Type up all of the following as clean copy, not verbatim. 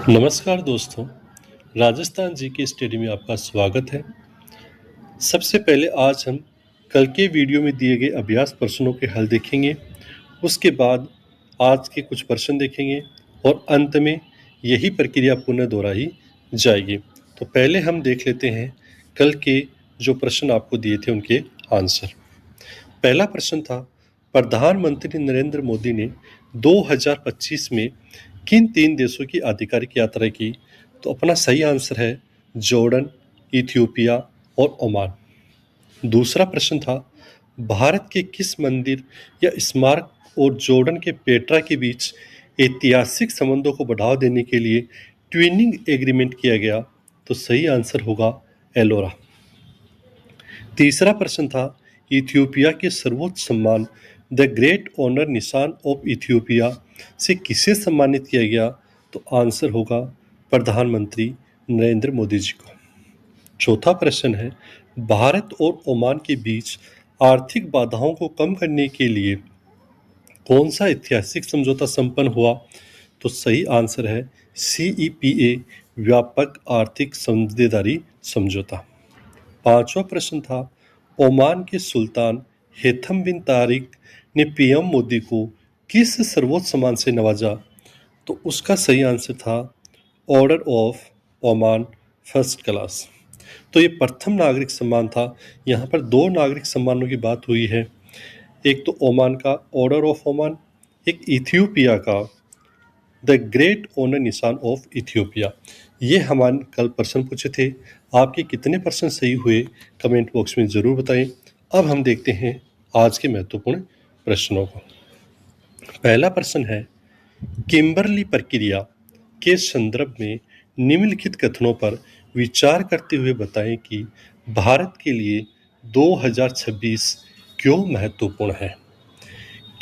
नमस्कार दोस्तों, राजस्थान जी के स्टडी में आपका स्वागत है। सबसे पहले आज हम कल के वीडियो में दिए गए अभ्यास प्रश्नों के हल देखेंगे। उसके बाद आज के कुछ प्रश्न देखेंगे और अंत में यही प्रक्रिया पुनः दोहराई जाएगी। तो पहले हम देख लेते हैं कल के जो प्रश्न आपको दिए थे उनके आंसर। पहला प्रश्न था, प्रधानमंत्री नरेंद्र मोदी ने 2025 में किन 3 देशों की आधिकारिक यात्रा की? तो अपना सही आंसर है जॉर्डन, इथियोपिया और ओमान। दूसरा प्रश्न था, भारत के किस मंदिर या स्मारक और जॉर्डन के पेट्रा के बीच ऐतिहासिक संबंधों को बढ़ावा देने के लिए ट्विनिंग एग्रीमेंट किया गया? तो सही आंसर होगा एलोरा। तीसरा प्रश्न था, इथियोपिया के सर्वोच्च सम्मान द ग्रेट ऑनर निशान ऑफ इथियोपिया से किसे सम्मानित किया गया? तो आंसर होगा प्रधानमंत्री नरेंद्र मोदी जी को। चौथा प्रश्न है, भारत और ओमान के बीच आर्थिक बाधाओं को कम करने के लिए कौन सा ऐतिहासिक समझौता संपन्न हुआ? तो सही आंसर है CEPA, व्यापक आर्थिक साझेदारी समझौता। पांचवा प्रश्न था, ओमान के सुल्तान हेथम बिन तारिक ने पीएम मोदी को किस सर्वोच्च सम्मान से नवाजा? तो उसका सही आंसर था order of Oman first class. तो ये प्रथम नागरिक सम्मान था। यहाँ पर 2 नागरिक सम्मानों की बात हुई है, एक तो ओमान का ऑर्डर ऑफ ओमान, एक इथियोपिया का द ग्रेट ऑनर निशान ऑफ इथियोपिया। ये हमारे कल प्रश्न पूछे थे। आपके कितने प्रश्न सही हुए कमेंट बॉक्स में ज़रूर बताएं। अब हम देखते हैं आज के महत्वपूर्ण प्रश्नों को। पहला प्रश्न है, किम्बरली प्रक्रिया के संदर्भ में निम्नलिखित कथनों पर विचार करते हुए बताएं कि भारत के लिए 2026 क्यों महत्वपूर्ण है।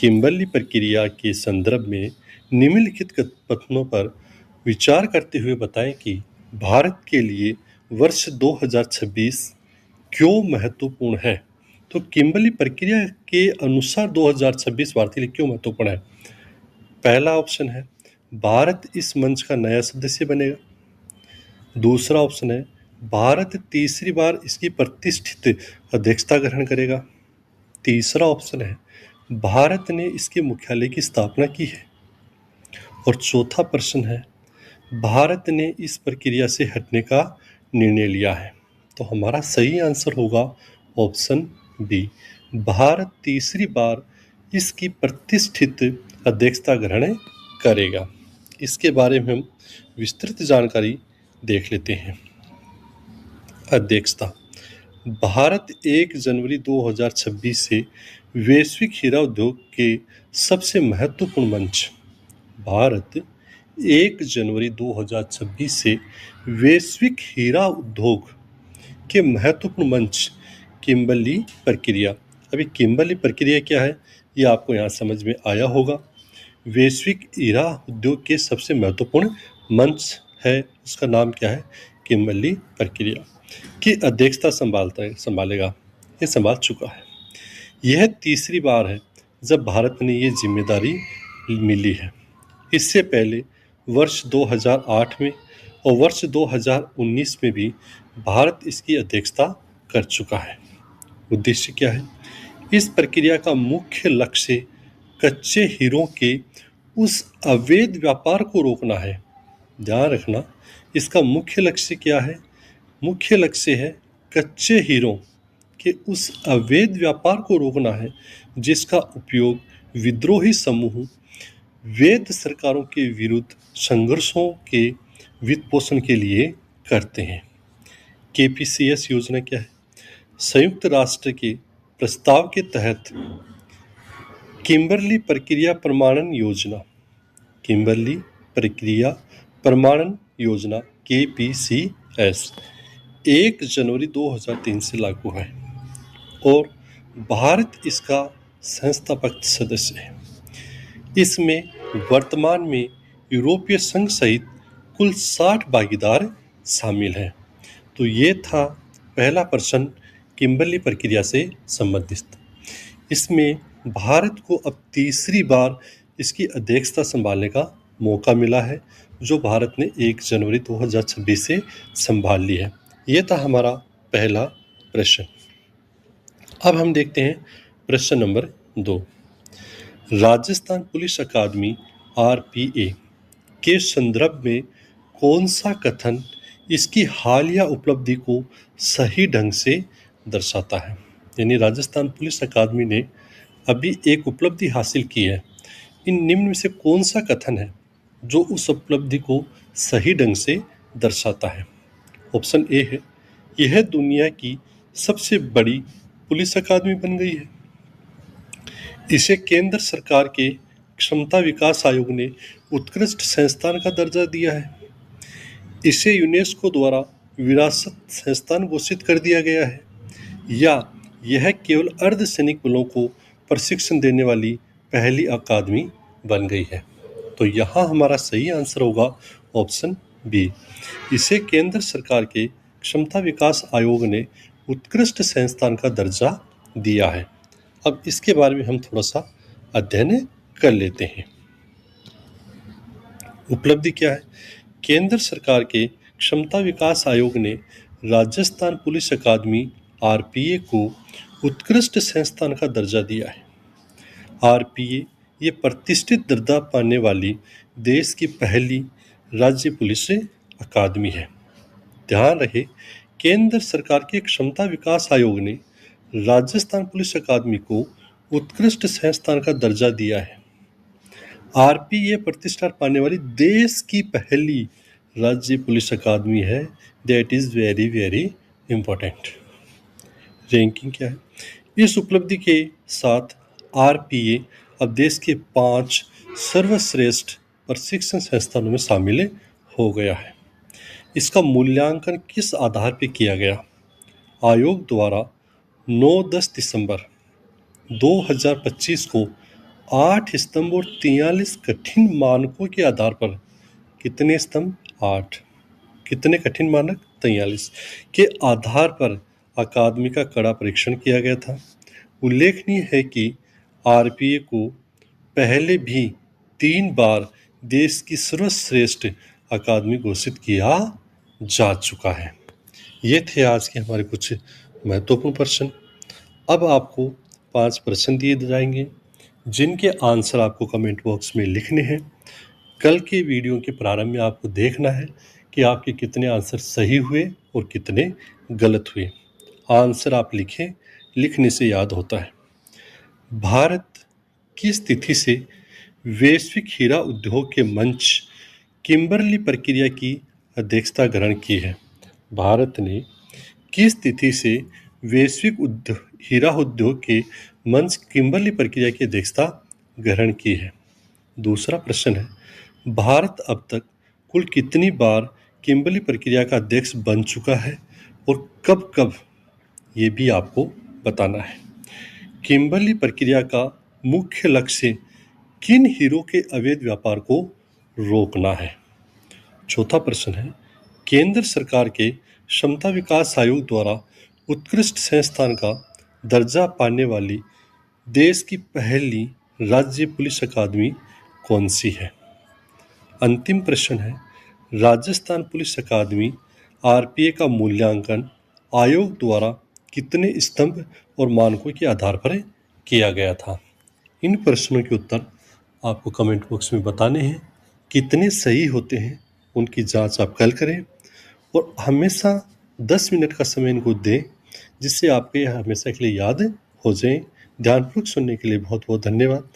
किम्बरली प्रक्रिया के संदर्भ में निम्नलिखित कथनों पर विचार करते हुए बताएं कि भारत के लिए वर्ष 2026 क्यों महत्वपूर्ण है। तो किम्बरली प्रक्रिया के अनुसार 2026 भारत के लिए क्यों महत्वपूर्ण है? पहला ऑप्शन है, भारत इस मंच का नया सदस्य बनेगा। दूसरा ऑप्शन है, भारत तीसरी बार इसकी प्रतिष्ठित अध्यक्षता ग्रहण करेगा। तीसरा ऑप्शन है, भारत ने इसके मुख्यालय की स्थापना की है। और चौथा प्रश्न है, भारत ने इस प्रक्रिया से हटने का निर्णय लिया है। तो हमारा सही आंसर होगा ऑप्शन बी, भारत तीसरी बार इसकी प्रतिष्ठित अध्यक्षता ग्रहण करेगा। इसके बारे में हम विस्तृत जानकारी देख लेते हैं। अध्यक्षता, भारत 1 जनवरी 2026 से वैश्विक हीरा उद्योग के सबसे महत्वपूर्ण मंच। भारत 1 जनवरी 2026 से वैश्विक हीरा उद्योग के महत्वपूर्ण मंच किम्बरली प्रक्रिया। अभी किम्बरली प्रक्रिया क्या है ये आपको यहाँ समझ में आया होगा। वैश्विक हीरा उद्योग के सबसे महत्वपूर्ण मंच है, उसका नाम क्या है? किम्बरली प्रक्रिया की अध्यक्षता संभालेगा। ये संभाल चुका है। यह तीसरी बार है जब भारत ने ये जिम्मेदारी मिली है। इससे पहले वर्ष 2008 में और वर्ष 2019 में भी भारत इसकी अध्यक्षता कर चुका है। उद्देश्य क्या है? इस प्रक्रिया का मुख्य लक्ष्य कच्चे हीरों के उस अवैध व्यापार को रोकना है। ध्यान रखना, इसका मुख्य लक्ष्य क्या है? मुख्य लक्ष्य है कच्चे हीरों के उस अवैध व्यापार को रोकना है जिसका उपयोग विद्रोही समूह वैध सरकारों के विरुद्ध संघर्षों के वित्त पोषण के लिए करते हैं। KPCS योजना क्या है? संयुक्त राष्ट्र के प्रस्ताव के तहत किम्बरली प्रक्रिया प्रमाणन योजना, किम्बरली प्रक्रिया प्रमाणन योजना KPCS 1 जनवरी 2003 से लागू है और भारत इसका संस्थापक सदस्य है। इसमें वर्तमान में यूरोपीय संघ सहित कुल 60 भागीदार शामिल हैं। तो ये था पहला प्रश्न किम्बरली प्रक्रिया से संबंधित। इसमें भारत को अब तीसरी बार इसकी अध्यक्षता संभालने का मौका मिला है। जो भारत ने 1 जनवरी 2026 से संभाल ली है। ये था हमारा पहला प्रश्न। अब हम देखते हैं प्रश्न नंबर 2। राजस्थान पुलिस अकादमी RPA के संदर्भ में कौन सा कथन इसकी हालिया उपलब्धि को सही ढंग से दर्शाता है? यानी राजस्थान पुलिस अकादमी ने अभी एक उपलब्धि हासिल की है। इन निम्न में से कौन सा कथन है जो उस उपलब्धि को सही ढंग से दर्शाता है? ऑप्शन ए है, यह दुनिया की सबसे बड़ी पुलिस अकादमी बन गई है। इसे केंद्र सरकार के क्षमता विकास आयोग ने उत्कृष्ट संस्थान का दर्जा दिया है। इसे यूनेस्को द्वारा विरासत संस्थान घोषित कर दिया गया है। या यह केवल अर्धसैनिक बलों को प्रशिक्षण देने वाली पहली अकादमी बन गई है। तो यहाँ हमारा सही आंसर होगा ऑप्शन बी। इसे केंद्र सरकार के क्षमता विकास आयोग ने उत्कृष्ट संस्थान का दर्जा दिया है। अब इसके बारे में हम थोड़ा सा अध्ययन कर लेते हैं। उपलब्धि क्या है? केंद्र सरकार के क्षमता विकास आयोग ने राजस्थान पुलिस अकादमी RPA को उत्कृष्ट संस्थान का दर्जा दिया है। RPA ये प्रतिष्ठित दर्जा पाने वाली देश की पहली राज्य पुलिस अकादमी है। ध्यान रहे, केंद्र सरकार के क्षमता विकास आयोग ने राजस्थान पुलिस अकादमी को उत्कृष्ट संस्थान का दर्जा दिया है। RPA प्रतिष्ठा पाने वाली देश की पहली राज्य पुलिस अकादमी है। That is very very important. Ranking क्या है? इस उपलब्धि के साथ RPA अब देश के 5 सर्वश्रेष्ठ प्रशिक्षण संस्थानों में शामिल हो गया है। इसका मूल्यांकन किस आधार पर किया गया? आयोग द्वारा 9-10 दिसंबर 2025 को 8 स्तंभ और 43 कठिन मानकों के आधार पर, कितने स्तंभ? 8, कितने कठिन मानक? 43 के आधार पर अकादमी का कड़ा परीक्षण किया गया था। उल्लेखनीय है कि RPA को पहले भी 3 बार देश की सर्वश्रेष्ठ अकादमी घोषित किया जा चुका है। ये थे आज के हमारे कुछ महत्वपूर्ण प्रश्न। अब आपको 5 प्रश्न दिए जाएंगे जिनके आंसर आपको कमेंट बॉक्स में लिखने हैं। कल के वीडियो के प्रारंभ में आपको देखना है कि आपके कितने आंसर सही हुए और कितने गलत हुए। आंसर आप लिखें, लिखने से याद होता है। भारत किस तिथि से वैश्विक हीरा उद्योग के मंच किम्बरली प्रक्रिया की अध्यक्षता ग्रहण की है? भारत ने किस तिथि से वैश्विक हीरा उद्योग के मंच किम्बरली प्रक्रिया की अध्यक्षता ग्रहण की है? दूसरा प्रश्न है, भारत अब तक कुल कितनी बार किम्बरली प्रक्रिया का अध्यक्ष बन चुका है और कब कब? ये भी आपको बताना है। किम्बरली प्रक्रिया का मुख्य लक्ष्य किन हीरो के अवैध व्यापार को रोकना है? चौथा प्रश्न है, केंद्र सरकार के क्षमता विकास आयोग द्वारा उत्कृष्ट संस्थान का दर्जा पाने वाली देश की पहली राज्य पुलिस अकादमी कौन सी है? अंतिम प्रश्न है, राजस्थान पुलिस अकादमी RPA का मूल्यांकन आयोग द्वारा कितने स्तंभ और मानकों के आधार पर किया गया था? इन प्रश्नों के उत्तर आपको कमेंट बॉक्स में बताने हैं। कितने सही होते हैं उनकी जांच आप कल करें और हमेशा 10 मिनट का समय इनको दें, जिससे आपके हमेशा के लिए याद हो जाएं। ध्यानपूर्वक सुनने के लिए बहुत बहुत धन्यवाद।